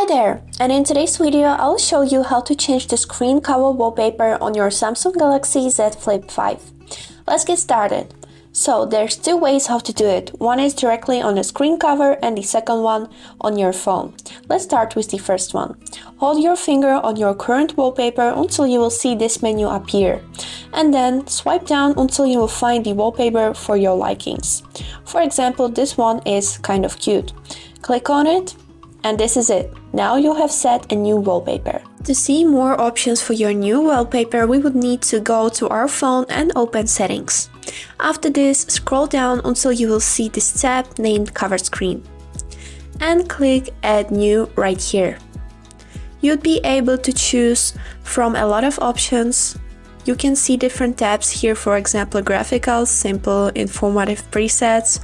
Hi there, and in today's video I'll show you how to change the screen cover wallpaper on your Samsung Galaxy Z Flip 5. Let's get started. So there's two ways how to do it. One is directly on the screen cover and the second one on your phone. Let's start with the first one. Hold your finger on your current wallpaper until you will see this menu appear, and then swipe down until you will find the wallpaper for your likings. For example, this one is kind of cute. Click on it, and this is it. Now you have set a new wallpaper. To see more options for your new wallpaper, we would need to go to our phone and open Settings. After this, scroll down until you will see this tab named Cover Screen, and click Add New right here. You'd be able to choose from a lot of options. You can see different tabs here, for example, graphical, simple, informative presets,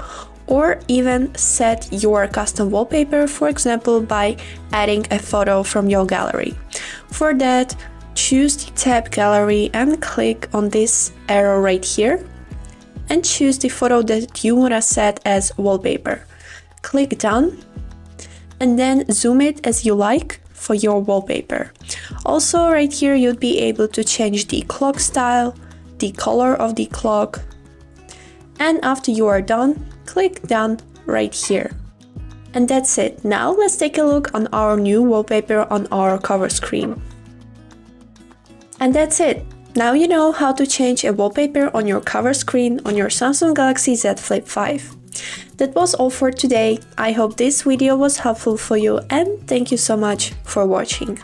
or even set your custom wallpaper, for example, by adding a photo from your gallery. For that, choose the tab Gallery and click on this arrow right here and choose the photo that you want to set as wallpaper. Click Done and then zoom it as you like for your wallpaper. Also right here you'd be able to change the clock style, the color of the clock, and after you are done, click Done right here. And that's it. Now let's take a look on our new wallpaper on our cover screen. And that's it. Now you know how to change a wallpaper on your cover screen on your Samsung Galaxy Z Flip 5. That was all for today. I hope this video was helpful for you and thank you so much for watching.